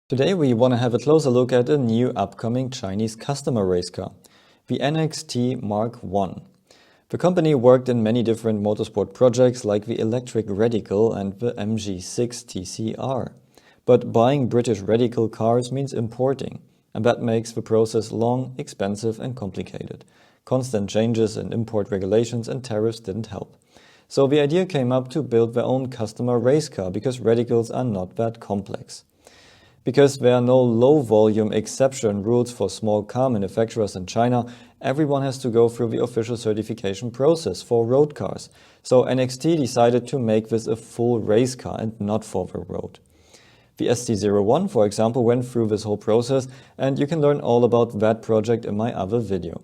Today we want to have a closer look at a new upcoming Chinese customer race car, the NXT MK1. The company worked in many different motorsport projects like the electric Radical and the MG6 TCR. But buying British Radical cars means importing, and that makes the process long, expensive and complicated. Constant changes in import regulations and tariffs didn't help. So the idea came up to build their own customer race car because Radicals are not that complex. Because there are no low-volume exception rules for small car manufacturers in China, everyone has to go through the official certification process for road cars. So NXT decided to make this a full race car and not for the road. The ST01, for example, went through this whole process, and you can learn all about that project in my other video.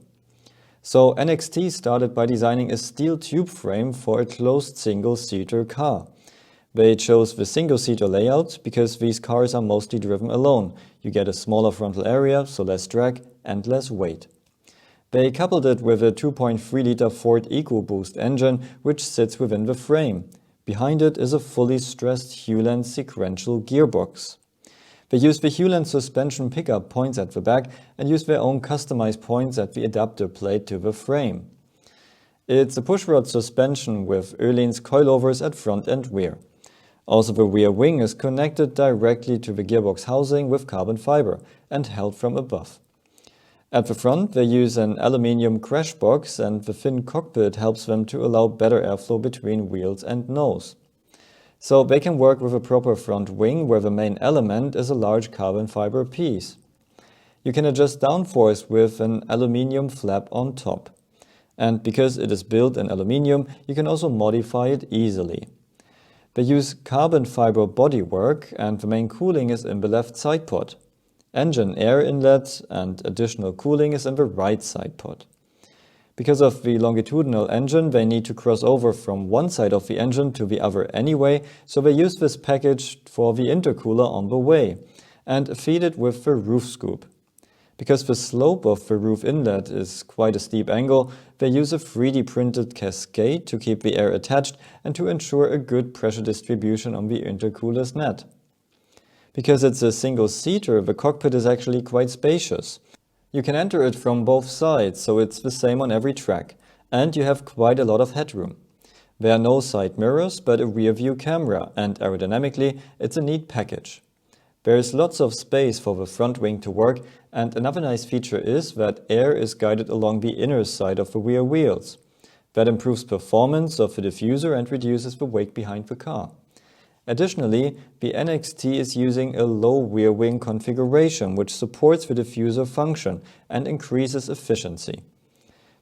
So NXT started by designing a steel tube frame for a closed single-seater car. They chose the single-seater layout because these cars are mostly driven alone. You get a smaller frontal area, so less drag and less weight. They coupled it with a 2.3-liter Ford EcoBoost engine, which sits within the frame. Behind it is a fully stressed Hewland sequential gearbox. They used the Hewland suspension pickup points at the back and used their own customized points at the adapter plate to the frame. It's a pushrod suspension with Öhlins coilovers at front and rear. Also, the rear wing is connected directly to the gearbox housing with carbon fiber and held from above. At the front, they use an aluminium crash box, and the thin cockpit helps them to allow better airflow between wheels and nose. So they can work with a proper front wing where the main element is a large carbon fiber piece. You can adjust downforce with an aluminium flap on top. And because it is built in aluminium, you can also modify it easily. They use carbon fiber bodywork, and the main cooling is in the left side pod. Engine air inlet and additional cooling is in the right side pod. Because of the longitudinal engine, they need to cross over from one side of the engine to the other anyway, so they use this package for the intercooler on the way and feed it with the roof scoop. Because the slope of the roof inlet is quite a steep angle, they use a 3D printed cascade to keep the air attached and to ensure a good pressure distribution on the intercooler's net. Because it's a single-seater, the cockpit is actually quite spacious. You can enter it from both sides, so it's the same on every track, and you have quite a lot of headroom. There are no side mirrors, but a rear-view camera, and aerodynamically, it's a neat package. There is lots of space for the front wing to work, and another nice feature is that air is guided along the inner side of the rear wheels. That improves performance of the diffuser and reduces the weight behind the car. Additionally, the NXT is using a low rear wing configuration which supports the diffuser function and increases efficiency.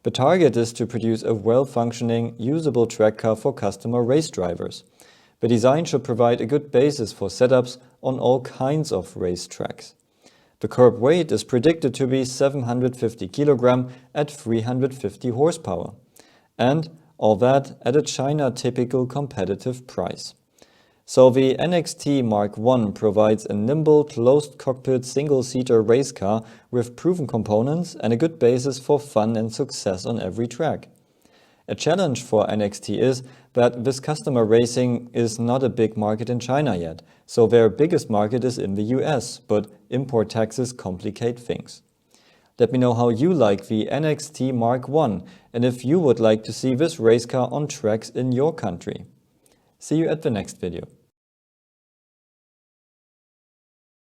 The target is to produce a well-functioning, usable track car for customer race drivers. The design should provide a good basis for setups on all kinds of race tracks. The curb weight is predicted to be 750 kg at 350 horsepower. And all that at a China-typical competitive price. So the NXT MK1 provides a nimble, closed-cockpit, single-seater race car with proven components and a good basis for fun and success on every track. A challenge for NXT is that this customer racing is not a big market in China yet, so their biggest market is in the US, but import taxes complicate things. Let me know how you like the NXT MK1 and if you would like to see this race car on tracks in your country. See you at the next video.